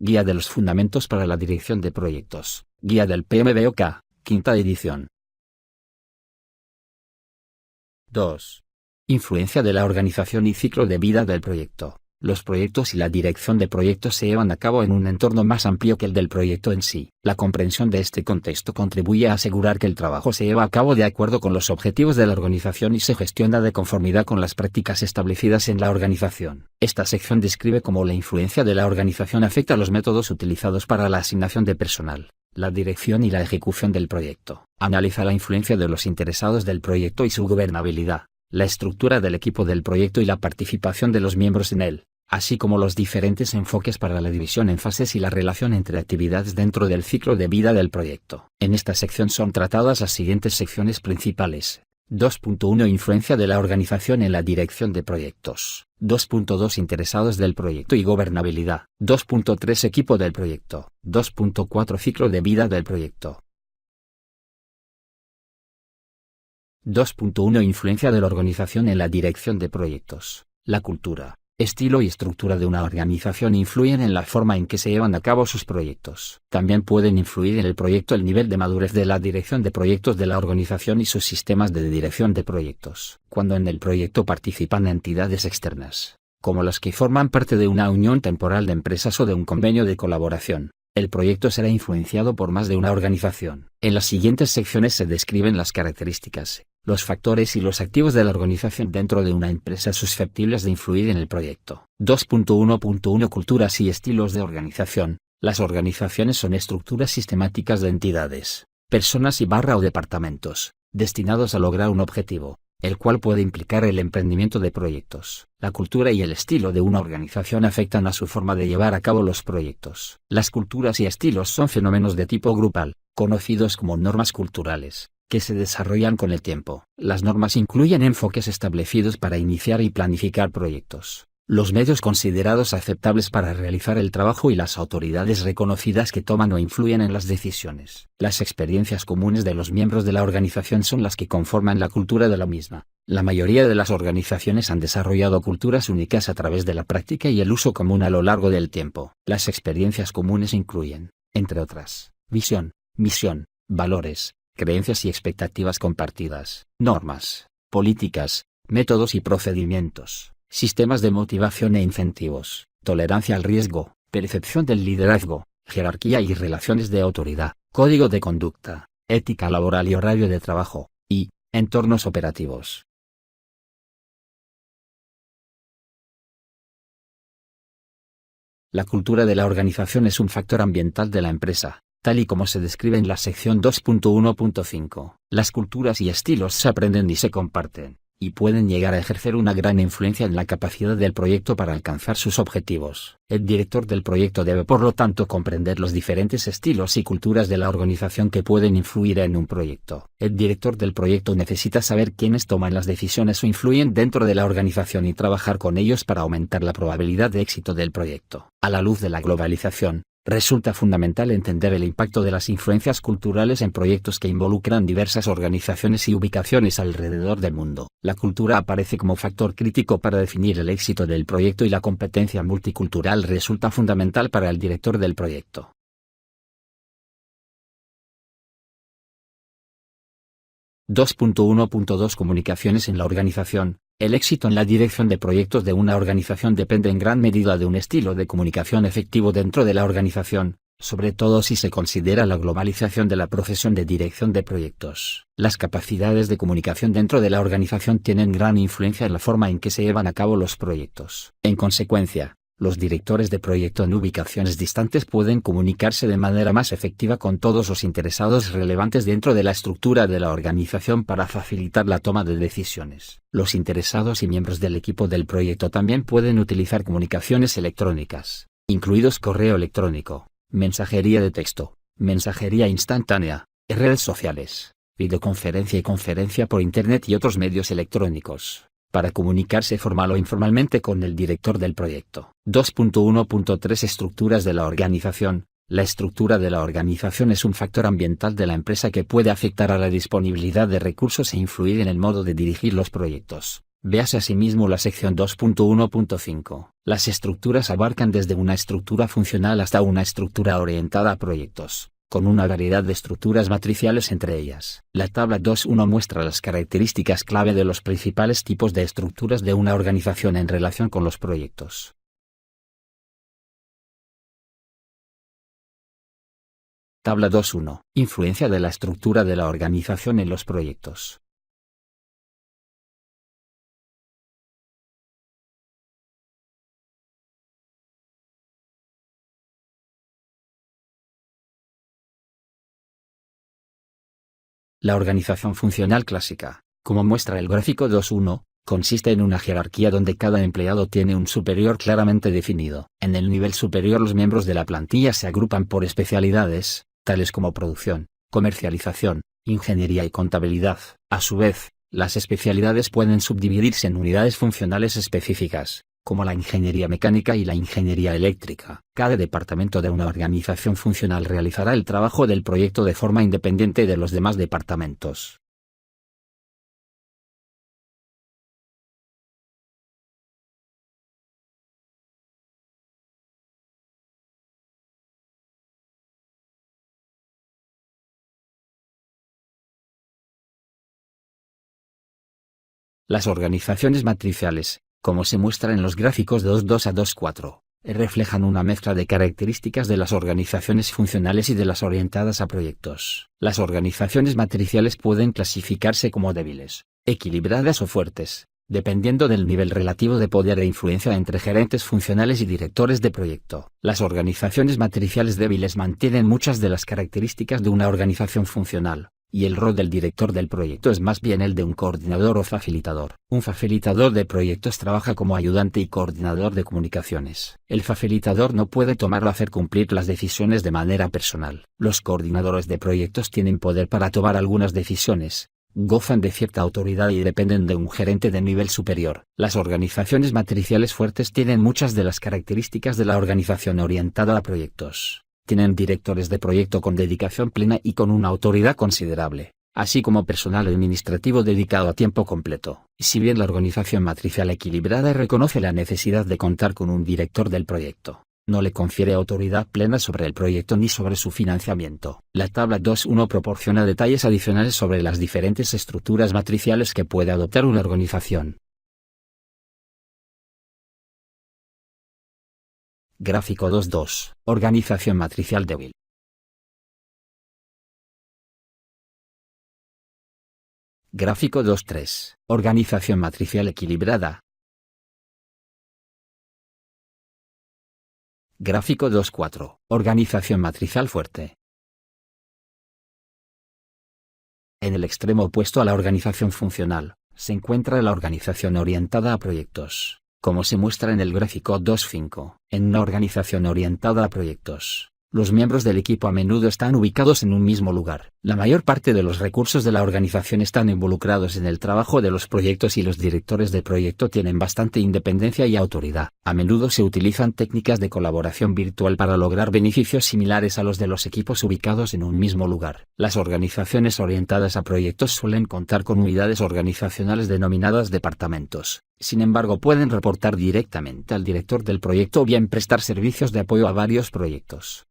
Guía de los Fundamentos para la Dirección de Proyectos, Guía del PMBOK, quinta edición. 2. Influencia de la organización y ciclo de vida del proyecto. Los proyectos y la dirección de proyectos se llevan a cabo en un entorno más amplio que el del proyecto en sí. La comprensión de este contexto contribuye a asegurar que el trabajo se lleva a cabo de acuerdo con los objetivos de la organización y se gestiona de conformidad con las prácticas establecidas en la organización. Esta sección describe cómo la influencia de la organización afecta a los métodos utilizados para la asignación de personal, la dirección y la ejecución del proyecto. Analiza la influencia de los interesados del proyecto y su gobernabilidad, la estructura del equipo del proyecto y la participación de los miembros en él, así como los diferentes enfoques para la división en fases y la relación entre actividades dentro del ciclo de vida del proyecto. En esta sección son tratadas las siguientes secciones principales. 2.1 Influencia de la organización en la dirección de proyectos. 2.2 Interesados del proyecto y gobernabilidad. 2.3 Equipo del proyecto. 2.4 Ciclo de vida del proyecto. 2.1 Influencia de la organización en la dirección de proyectos. La cultura, estilo y estructura de una organización influyen en la forma en que se llevan a cabo sus proyectos. También pueden influir en el proyecto el nivel de madurez de la dirección de proyectos de la organización y sus sistemas de dirección de proyectos. Cuando en el proyecto participan entidades externas, como las que forman parte de una unión temporal de empresas o de un convenio de colaboración, el proyecto será influenciado por más de una organización. En las siguientes secciones se describen las características, los factores y los activos de la organización dentro de una empresa susceptibles de influir en el proyecto. 2.1.1 Culturas y estilos de organización. Las organizaciones son estructuras sistemáticas de entidades, personas o departamentos, destinados a lograr un objetivo, el cual puede implicar el emprendimiento de proyectos. La cultura y el estilo de una organización afectan a su forma de llevar a cabo los proyectos. Las culturas y estilos son fenómenos de tipo grupal, conocidos como normas culturales, que se desarrollan con el tiempo. Las normas incluyen enfoques establecidos para iniciar y planificar proyectos, los medios considerados aceptables para realizar el trabajo y las autoridades reconocidas que toman o influyen en las decisiones. Las experiencias comunes de los miembros de la organización son las que conforman la cultura de la misma. La mayoría de las organizaciones han desarrollado culturas únicas a través de la práctica y el uso común a lo largo del tiempo. Las experiencias comunes incluyen, entre otras, visión, misión, valores, creencias y expectativas compartidas, normas, políticas, métodos y procedimientos, sistemas de motivación e incentivos, tolerancia al riesgo, percepción del liderazgo, jerarquía y relaciones de autoridad, código de conducta, ética laboral y horario de trabajo, y entornos operativos. La cultura de la organización es un factor ambiental de la empresa, tal y como se describe en la sección 2.1.5. Las culturas y estilos se aprenden y se comparten, y pueden llegar a ejercer una gran influencia en la capacidad del proyecto para alcanzar sus objetivos. El director del proyecto debe por lo tanto comprender los diferentes estilos y culturas de la organización que pueden influir en un proyecto. El director del proyecto necesita saber quiénes toman las decisiones o influyen dentro de la organización y trabajar con ellos para aumentar la probabilidad de éxito del proyecto. A la luz de la globalización, resulta fundamental entender el impacto de las influencias culturales en proyectos que involucran diversas organizaciones y ubicaciones alrededor del mundo. La cultura aparece como factor crítico para definir el éxito del proyecto y la competencia multicultural resulta fundamental para el director del proyecto. (2.1.2) Comunicaciones en la organización. El éxito en la dirección de proyectos de una organización depende en gran medida de un estilo de comunicación efectivo dentro de la organización, sobre todo si se considera la globalización de la profesión de dirección de proyectos. Las capacidades de comunicación dentro de la organización tienen gran influencia en la forma en que se llevan a cabo los proyectos. En consecuencia, los directores de proyecto en ubicaciones distantes pueden comunicarse de manera más efectiva con todos los interesados relevantes dentro de la estructura de la organización para facilitar la toma de decisiones. Los interesados y miembros del equipo del proyecto también pueden utilizar comunicaciones electrónicas, incluidos correo electrónico, mensajería de texto, mensajería instantánea, redes sociales, videoconferencia y conferencia por Internet y otros medios electrónicos, para comunicarse formal o informalmente con el director del proyecto. 2.1.3 Estructuras de la organización. La estructura de la organización es un factor ambiental de la empresa que puede afectar a la disponibilidad de recursos e influir en el modo de dirigir los proyectos. Véase asimismo la sección 2.1.5. Las estructuras abarcan desde una estructura funcional hasta una estructura orientada a proyectos, con una variedad de estructuras matriciales entre ellas. La tabla 2.1 muestra las características clave de los principales tipos de estructuras de una organización en relación con los proyectos. Tabla 2.1. Influencia de la estructura de la organización en los proyectos. La organización funcional clásica, como muestra el gráfico 2.1, consiste en una jerarquía donde cada empleado tiene un superior claramente definido. En el nivel superior los miembros de la plantilla se agrupan por especialidades, tales como producción, comercialización, ingeniería y contabilidad. A su vez, las especialidades pueden subdividirse en unidades funcionales específicas, como la ingeniería mecánica y la ingeniería eléctrica. Cada departamento de una organización funcional realizará el trabajo del proyecto de forma independiente de los demás departamentos. Las organizaciones matriciales, como se muestra en los gráficos 2.2 a 2.4, reflejan una mezcla de características de las organizaciones funcionales y de las orientadas a proyectos. Las organizaciones matriciales pueden clasificarse como débiles, equilibradas o fuertes, dependiendo del nivel relativo de poder e influencia entre gerentes funcionales y directores de proyecto. Las organizaciones matriciales débiles mantienen muchas de las características de una organización funcional, y el rol del director del proyecto es más bien el de un coordinador o facilitador. Un facilitador de proyectos trabaja como ayudante y coordinador de comunicaciones. El facilitador no puede tomar o hacer cumplir las decisiones de manera personal. Los coordinadores de proyectos tienen poder para tomar algunas decisiones, gozan de cierta autoridad y dependen de un gerente de nivel superior. Las organizaciones matriciales fuertes tienen muchas de las características de la organización orientada a proyectos. Tienen directores de proyecto con dedicación plena y con una autoridad considerable, así como personal administrativo dedicado a tiempo completo. Si bien la organización matricial equilibrada reconoce la necesidad de contar con un director del proyecto, no le confiere autoridad plena sobre el proyecto ni sobre su financiamiento. La tabla 2.1 proporciona detalles adicionales sobre las diferentes estructuras matriciales que puede adoptar una organización. Gráfico 2.2. Organización matricial débil. Gráfico 2.3. Organización matricial equilibrada. Gráfico 2.4. Organización matricial fuerte. En el extremo opuesto a la organización funcional, se encuentra la organización orientada a proyectos, como se muestra en el gráfico 2.5. En una organización orientada a proyectos, los miembros del equipo a menudo están ubicados en un mismo lugar. La mayor parte de los recursos de la organización están involucrados en el trabajo de los proyectos y los directores de proyecto tienen bastante independencia y autoridad. A menudo se utilizan técnicas de colaboración virtual para lograr beneficios similares a los de los equipos ubicados en un mismo lugar. Las organizaciones orientadas a proyectos suelen contar con unidades organizacionales denominadas departamentos. Sin embargo, pueden reportar directamente al director del proyecto o bien prestar servicios de apoyo a varios proyectos.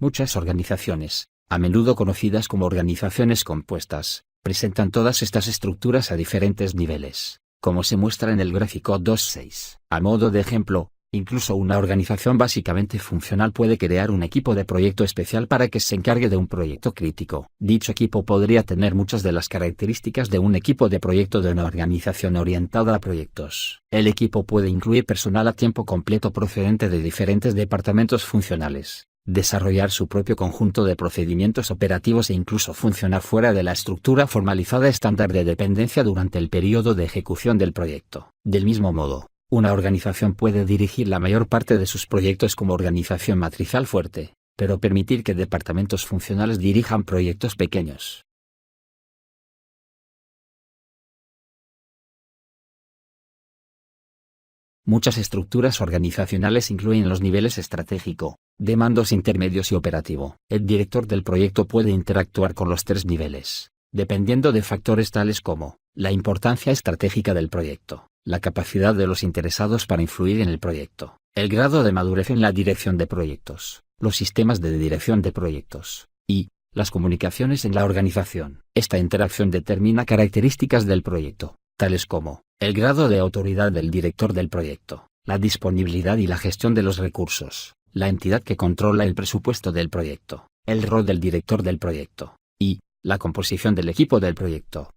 Muchas organizaciones, a menudo conocidas como organizaciones compuestas, presentan todas estas estructuras a diferentes niveles, como se muestra en el gráfico 2.6. A modo de ejemplo, incluso una organización básicamente funcional puede crear un equipo de proyecto especial para que se encargue de un proyecto crítico. Dicho equipo podría tener muchas de las características de un equipo de proyecto de una organización orientada a proyectos. El equipo puede incluir personal a tiempo completo procedente de diferentes departamentos funcionales, desarrollar su propio conjunto de procedimientos operativos e incluso funcionar fuera de la estructura formalizada estándar de dependencia durante el periodo de ejecución del proyecto. Del mismo modo, una organización puede dirigir la mayor parte de sus proyectos como organización matricial fuerte, pero permitir que departamentos funcionales dirijan proyectos pequeños. Muchas estructuras organizacionales incluyen los niveles estratégico, de mandos intermedios y operativo. El director del proyecto puede interactuar con los tres niveles, dependiendo de factores tales como la importancia estratégica del proyecto, la capacidad de los interesados para influir en el proyecto, el grado de madurez en la dirección de proyectos, los sistemas de dirección de proyectos, y las comunicaciones en la organización. Esta interacción determina características del proyecto, tales como el grado de autoridad del director del proyecto, la disponibilidad y la gestión de los recursos, la entidad que controla el presupuesto del proyecto, el rol del director del proyecto, y la composición del equipo del proyecto.